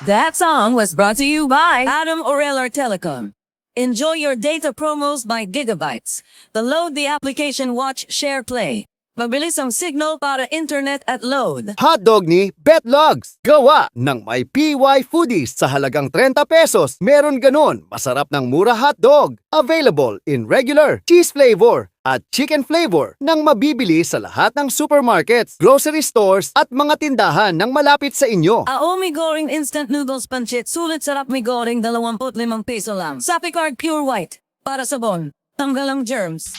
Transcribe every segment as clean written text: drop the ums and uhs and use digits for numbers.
That song was brought to you by Adam Oreller Telecom. Enjoy your data promos by gigabytes. Download the application Watch Share Play. Mabilis ang signal para internet at load. Hotdog ni Betlogs. Gawa ng may PY Foodies sa halagang 30 pesos. Meron ganon. Masarap ng mura hotdog. Available in regular, cheese flavor, at chicken flavor nang mabibili sa lahat ng supermarkets, grocery stores at mga tindahan ng malapit sa inyo. Aomi Goring Instant Noodles Pancit. Sulit sarap mi goring 25 piso lang. Sa Picard Pure White. Para sabon. Tanggal ang germs.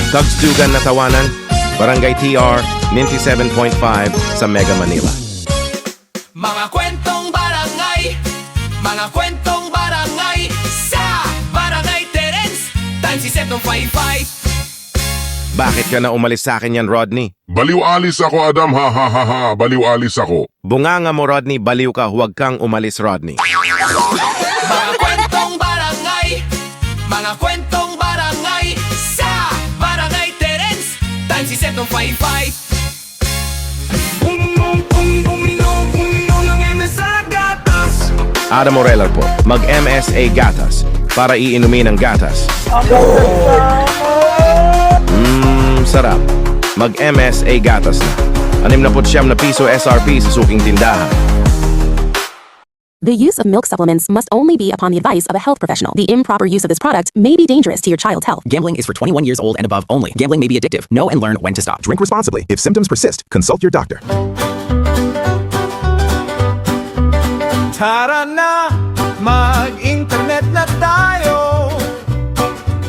Tugstugan na Tawanan, Barangay TR, 97.5 sa Mega Manila. Mga kwentong barangay, mga kwentong barangay sa Barangay Terence, times si Setong 55. Bakit ka na umalis sa akin yan, Rodney? Baliw-alis ako, Adam, ha ha ha ha, baliw-alis ako. Bunganga mo, Rodney, baliw ka, huwag kang umalis, Rodney. Mga kwentong barangay, mga kwentong barangay sa Barangay Terence, times si Setong 55. Adam Oreller po, mag-MSA Gatas para iinumin ang gatas. Sarap. Mag-MSA Gatas na. 69 na piso SRP sa suking tindahan. The use of milk supplements must only be upon the advice of a health professional. The improper use of this product may be dangerous to your child's health. Gambling is for 21 years old and above only. Gambling may be addictive. Know and learn when to stop. Drink responsibly. If symptoms persist, consult your doctor. Tara na, mag-internet na tayo.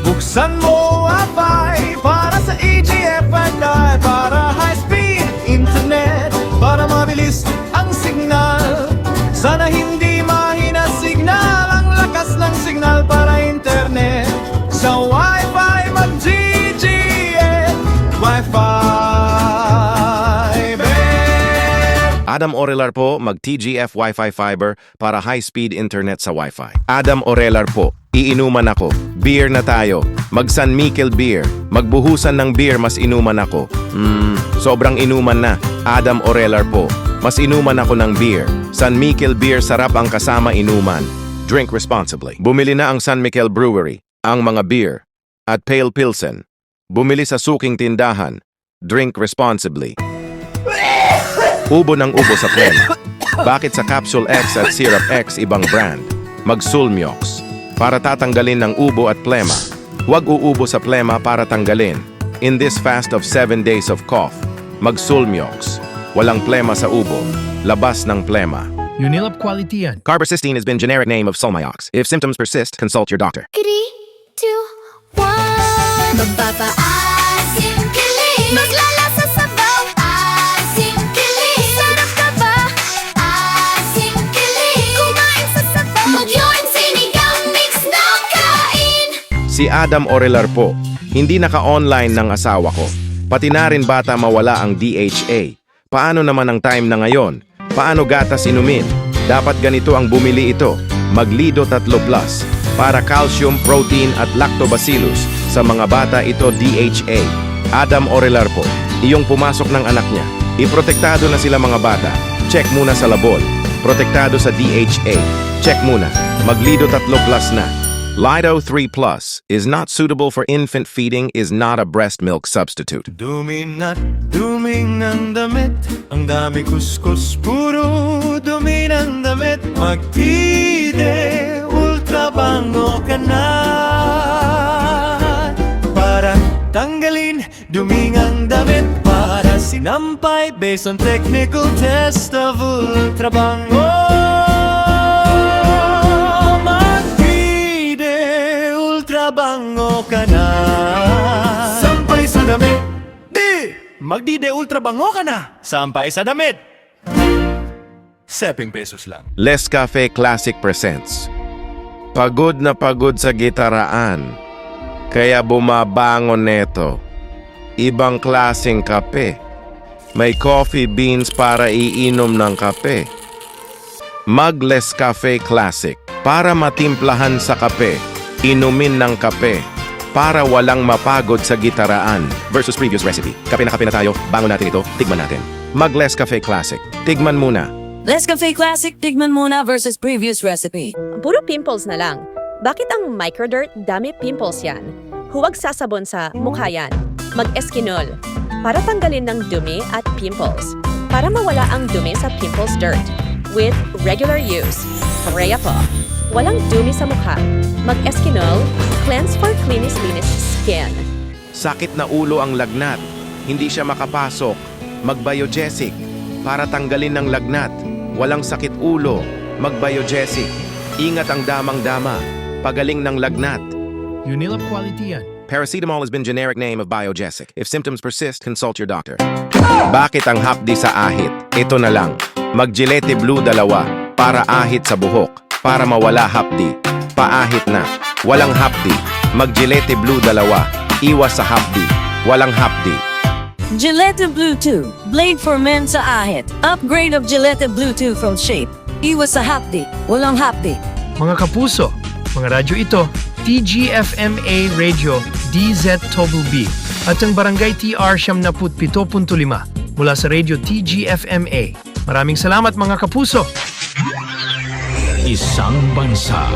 Buksan mo Wi-Fi para sa AGFNI, para high-speed internet, para mabilis ang signal. Sana hindi mahina signal, ang lakas ng signal para internet. Sa Wi-Fi mag-GGN Wi-Fi Bet. Adam Oreller po, mag-TGF Wi-Fi Fiber para high-speed internet sa Wi-Fi. Adam Oreller po, iinuman ako. Beer na tayo. Mag-San Miguel Beer. Magbuhusan ng beer, mas inuman ako. Sobrang inuman na. Adam Oreller po. Mas inuman ako ng beer. San Miguel Beer, sarap ang kasama inuman. Drink responsibly. Bumili na ang San Miguel Brewery, ang mga beer, at Pale Pilsen. Bumili sa suking tindahan. Drink responsibly. Ubo ng ubo sa plema. Bakit sa Capsule X at Syrup X ibang brand? Mag-Sulmiox. Para tatanggalin ng ubo at plema. Huwag uubo sa plema para tanggalin. In this fast of 7 days of cough, mag-Sulmiox. Walang plema sa ubo. Labas ng plema. Unilab quality yan. Carbacystine has been generic name of Sulmiox. If symptoms persist, consult your doctor. 3, 2, 1. Magpapaasim kilig. Maglalasa sabaw. Asim kilig. Sarap ka ba? Asim kilig. Kumain sa sabaw. Mag-yun sinigang mix na kain. Si Adam Oreller po. Hindi naka-online ng asawa ko. Pati na rin bata mawala ang DHA. Paano naman ang time na ngayon? Paano gatas inumin? Dapat ganito ang bumili ito. Maglido 3 Plus. Para calcium, protein at lactobacillus. Sa mga bata ito DHA. Adam Oreller po. Iyong pumasok ng anak niya. Iprotektado na sila mga bata. Check muna sa labol. Protektado sa DHA. Check muna. Maglido 3 Plus na. Lido 3 Plus is not suitable for infant feeding, is not a breast milk substitute. Dumi na't duming ng damit, ang dami kuskus, puro dumi ng damit. Magtide, ultra bango ka na, para tanggalin duming ang damit, para sinampay based on technical test of ultra bango. Bango ka na, sampay sa damit. Magdide ultra bango ka na, sampay sa damit. 7 pesos lang. Les Cafe Classic presents. Pagod na pagod sa gitaraan, kaya bumabangon neto. Ibang klaseng kape. May coffee beans para iinom ng kape. Mag Les Cafe Classic para matimplahan sa kape. Inumin ng kape para walang mapagod sa gitaraan. Versus previous recipe. Kape na tayo, bangon natin ito, tigman natin. Mag Nescafe Classic. Tigman muna. Nescafe Classic tigman muna versus previous recipe. Puro pimples na lang. Bakit ang microdirt dami pimples yan? Huwag sasabon sa mukha yan. Mag-eskinol para tanggalin ng dumi at pimples. Para mawala ang dumi sa pimples dirt. With regular use. Korea po. Walang dumi sa mukha. Mag-eskinol, cleanse for cleanest skin. Sakit na ulo ang lagnat. Hindi siya makapasok. Mag-Biogesic. Para tanggalin ng lagnat. Walang sakit ulo. Mag-Biogesic. Ingat ang damang-dama. Pagaling ng lagnat. Unilab quality yan. Paracetamol has been generic name of Biogesic. If symptoms persist, consult your doctor. Bakit ang hapdi sa ahit? Ito na lang. Mag-Gillette Blue 2 para ahit sa buhok. Para mawala hapdi. Paahit na. Walang hapdi. Mag-Gillette Blue 2. Iwas sa hapdi. Walang hapdi. Gillette Blue 2, blade for men sa ahit. Upgrade of Gillette Blue 2 from shape. Iwas sa hapdi, walang hapdi. Mga kapuso, mga radyo ito, TGFMA Radio DZ-B at ang Barangay TR 77.5 mula sa Radio TGFMA. Maraming salamat mga kapuso! Isang bansa,